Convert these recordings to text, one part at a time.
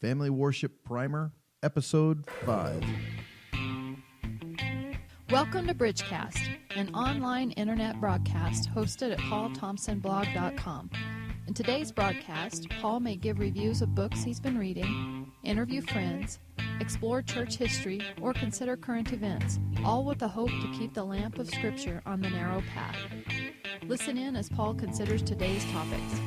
Family Worship Primer, Episode 5. Welcome to Bridgecast, an online internet broadcast hosted at paulthompsonblog.com. In today's broadcast, Paul may give reviews of books he's been reading, interview friends, explore church history, or consider current events, all with the hope to keep the lamp of Scripture on the narrow path. Listen in as Paul considers today's topics.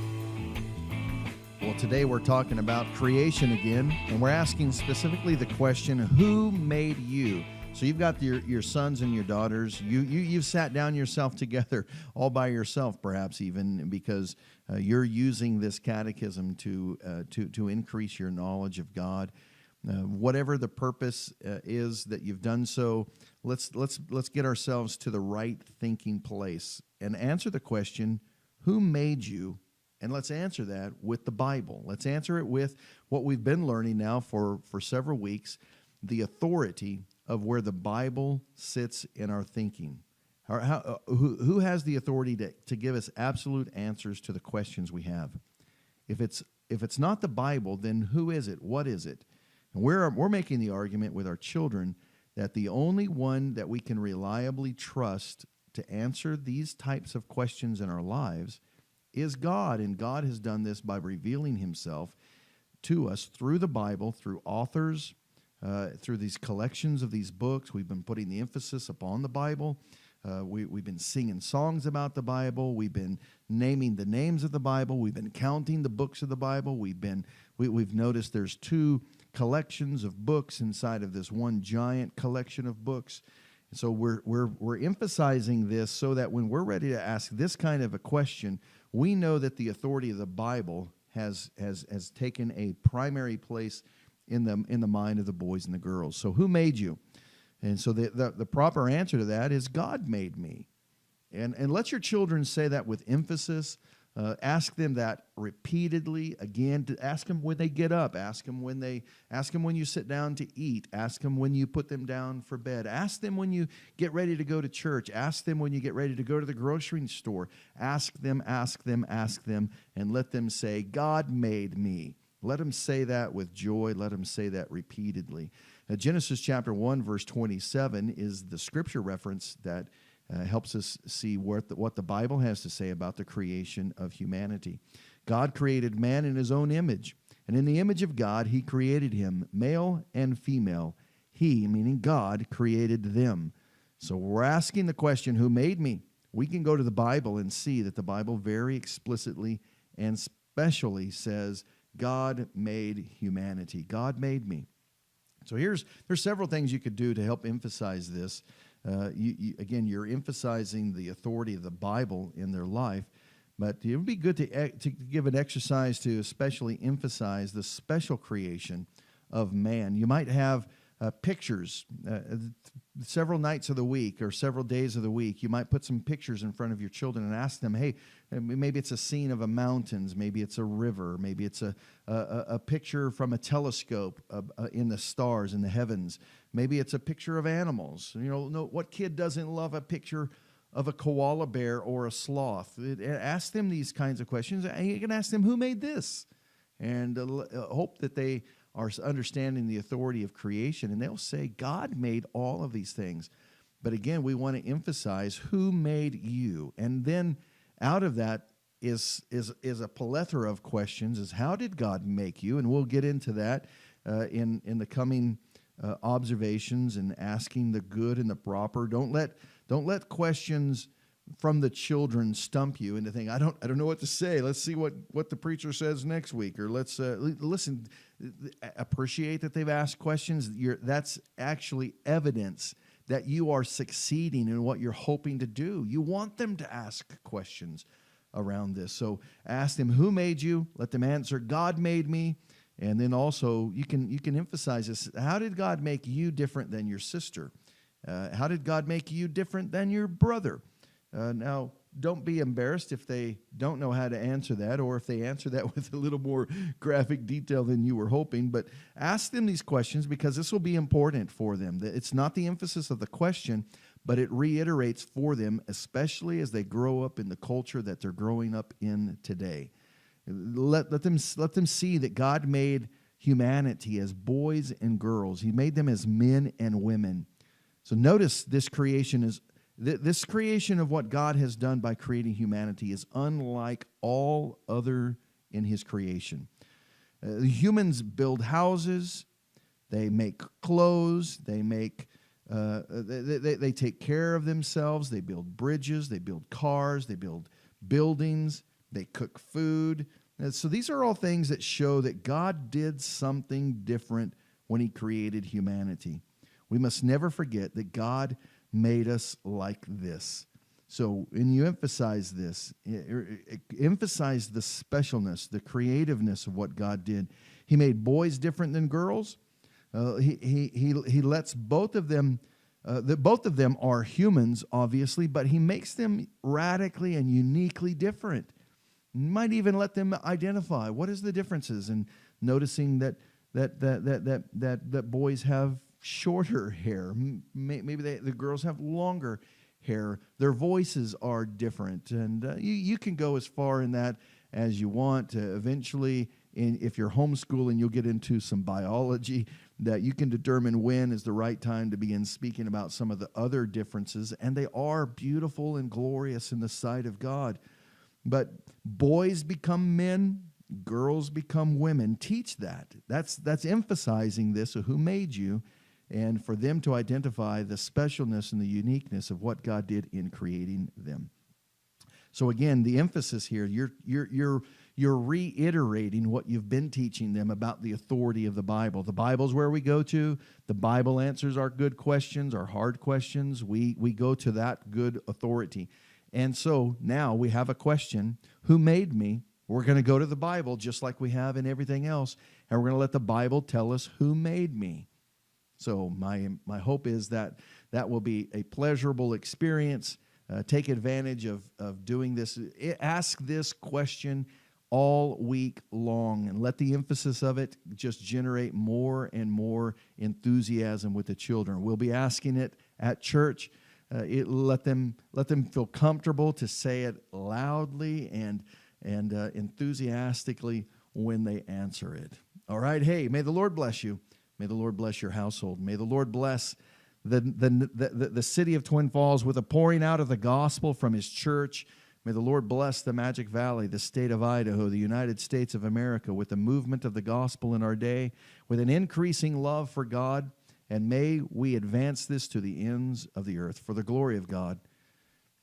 Well, today we're talking about creation again, and we're asking specifically the question, who made you? So you've got your sons and your daughters. You've sat down yourself together all by yourself, perhaps even, because you're using this catechism to increase your knowledge of God. Whatever the purpose is that you've done so, let's get ourselves to the right thinking place and answer the question, who made you? And let's answer that with the Bible. Let's answer it with what we've been learning now for several weeks, the authority of where the Bible sits in our thinking. Who has the authority to give us absolute answers to the questions we have? If it's not the Bible, then who is it? What is it? And we're making the argument with our children that the only one that we can reliably trust to answer these types of questions in our lives is God, and God has done this by revealing himself to us through the Bible, through authors, through these collections of these books. We've been putting the emphasis upon the Bible. We've been singing songs about the Bible. We've been naming the names of the Bible. We've been counting the books of the Bible. We've noticed there's two collections of books inside of this one giant collection of books. So we're emphasizing this so that when we're ready to ask this kind of a question, we know that the authority of the Bible has taken a primary place in the mind of the boys and the girls. So who made you? And so the proper answer to that is God made me. And let your children say that with emphasis. Ask them that repeatedly. Again, ask them when they get up. Ask them when you sit down to eat. Ask them when you put them down for bed. Ask them when you get ready to go to church. Ask them when you get ready to go to the grocery store. Ask them, and let them say, God made me. Let them say that with joy. Let them say that repeatedly. Genesis chapter 1, verse 27 is the scripture reference that helps us see what the Bible has to say about the creation of humanity. God created man in his own image, and in the image of God he created him, male and female. He, meaning God, created them. So we're asking the question, who made me? We can go to the Bible and see that the Bible very explicitly and specially says, God made humanity. God made me. So there's several things you could do to help emphasize this. Again, you're emphasizing the authority of the Bible in their life, but it would be good to give an exercise to especially emphasize the special creation of man. You might have pictures several nights of the week or several days of the week. You might put some pictures in front of your children and ask them, hey, maybe it's a scene of a mountains, maybe it's a river, maybe it's a picture from a telescope in the stars in the heavens. Maybe it's a picture of animals. What kid doesn't love a picture of a koala bear or a sloth? Ask them these kinds of questions. And you can ask them, who made this? And hope that they are understanding the authority of creation, and they'll say, God made all of these things. But again, we want to emphasize who made you. And then out of that is a plethora of questions, is how did God make you? And we'll get into that in the coming observations and asking the good and the proper. Don't let questions from the children stump you into thinking, I don't know what to say. Let's see what the preacher says next week, or let's listen. Appreciate that they've asked questions. That's actually evidence that you are succeeding in what you're hoping to do. You want them to ask questions around this. So ask them, who made you? Let them answer, God made me. And then also you can emphasize this. How did God make you different than your sister? How did God make you different than your brother? Now, don't be embarrassed if they don't know how to answer that, or if they answer that with a little more graphic detail than you were hoping. But ask them these questions, because this will be important for them. It's not the emphasis of the question, but it reiterates for them, especially as they grow up in the culture that they're growing up in today. Let them see that God made humanity as boys and girls. He made them as men and women. So notice this creation of what God has done by creating humanity is unlike all other in his creation. Humans build houses, they make clothes, they take care of themselves, they build bridges, they build cars, they build buildings, they cook food. So these are all things that show that God did something different when he created humanity. We must never forget that God made us like this. So when you emphasize this, emphasize the specialness, the creativeness of what God did. He made boys different than girls. He lets both of them, both of them are humans, obviously, but he makes them radically and uniquely different. Might even let them identify what is the differences, and noticing that boys have shorter hair. Maybe the girls have longer hair. Their voices are different, and you can go as far in that as you want. Eventually, if you're homeschooling, you'll get into some biology that you can determine when is the right time to begin speaking about some of the other differences, and they are beautiful and glorious in the sight of God. But boys become men, girls become women. Teach that. That's emphasizing this of who made you, and for them to identify the specialness and the uniqueness of what God did in creating them. So again, the emphasis here, you're reiterating what you've been teaching them about the authority of the Bible. The Bible's where we go to. The Bible answers our good questions, our hard questions. We go to that good authority. And so now we have a question, who made me? We're going to go to the Bible just like we have in everything else, and we're going to let the Bible tell us who made me. So my hope is that will be a pleasurable experience. Take advantage of doing this. Ask this question all week long, and let the emphasis of it just generate more and more enthusiasm with the children. We'll be asking it at church. Let them feel comfortable to say it loudly and enthusiastically when they answer it. All right. Hey, may the Lord bless you. May the Lord bless your household. May the Lord bless the city of Twin Falls with a pouring out of the gospel from his church. May the Lord bless the Magic Valley, the state of Idaho, the United States of America with the movement of the gospel in our day, with an increasing love for God. And may we advance this to the ends of the earth for the glory of God.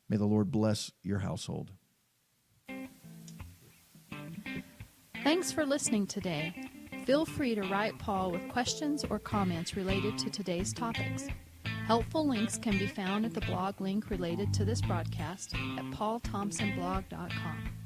May the Lord bless your household. Thanks for listening today. Feel free to write Paul with questions or comments related to today's topics. Helpful links can be found at the blog link related to this broadcast at paulthompsonblog.com.